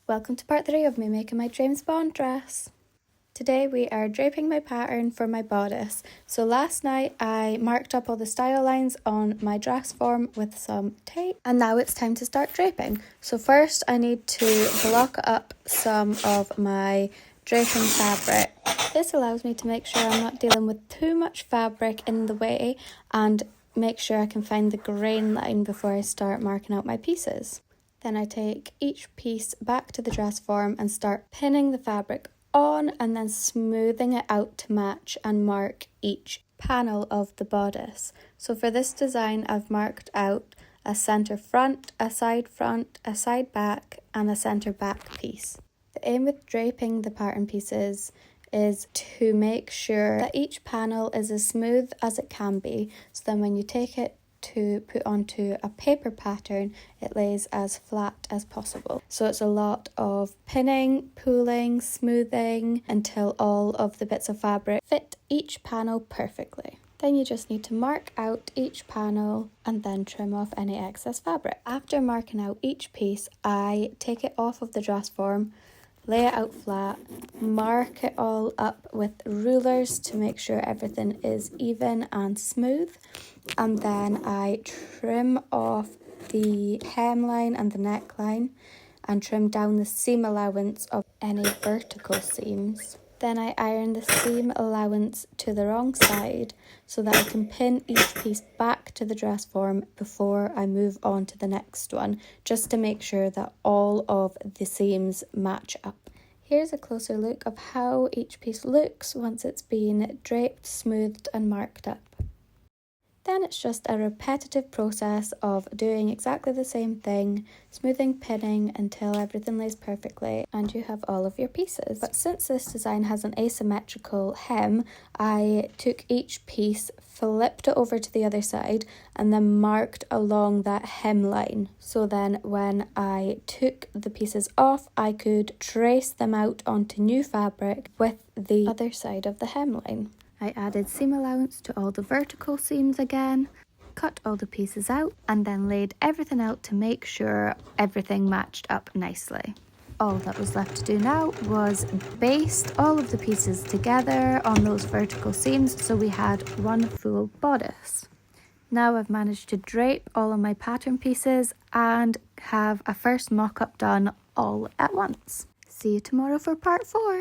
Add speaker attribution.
Speaker 1: Welcome to part 3 of me making my James Bond dress. Today we are draping my pattern for my bodice. So last night I marked up all the style lines on my dress form with some tape, and now it's time to start draping. So first I need to block up some of my draping fabric. This allows me to make sure I'm not dealing with too much fabric in the way and make sure I can find the grain line before I start marking out my pieces. Then I take each piece back to the dress form and start pinning the fabric on and then smoothing it out to match and mark each panel of the bodice. So for this design I've marked out a centre front, a side back and a centre back piece. The aim with draping the pattern pieces is to make sure that each panel is as smooth as it can be, so then when you take it to put onto a paper pattern, it lays as flat as possible. So it's a lot of pinning, pulling, smoothing until all of the bits of fabric fit each panel perfectly. Then you just need to mark out each panel and then trim off any excess fabric. After marking out each piece, I take it off of the dress form, lay it out flat, mark it all up with rulers to make sure everything is even and smooth, and then I trim off the hemline and the neckline and trim down the seam allowance of any vertical seams. Then I iron the seam allowance to the wrong side so that I can pin each piece back to the dress form before I move on to the next one, just to make sure that all of the seams match up. Here's a closer look of how each piece looks once it's been draped, smoothed and marked up. Then it's just a repetitive process of doing exactly the same thing, smoothing, pinning until everything lays perfectly and you have all of your pieces. But since this design has an asymmetrical hem, I took each piece, flipped it over to the other side and then marked along that hemline. So then when I took the pieces off, I could trace them out onto new fabric with the other side of the hemline. I added seam allowance to all the vertical seams again, cut all the pieces out and then laid everything out to make sure everything matched up nicely. All that was left to do now was baste all of the pieces together on those vertical seams so we had one full bodice. Now I've managed to drape all of my pattern pieces and have a first mock-up done all at once. See you tomorrow for part 4.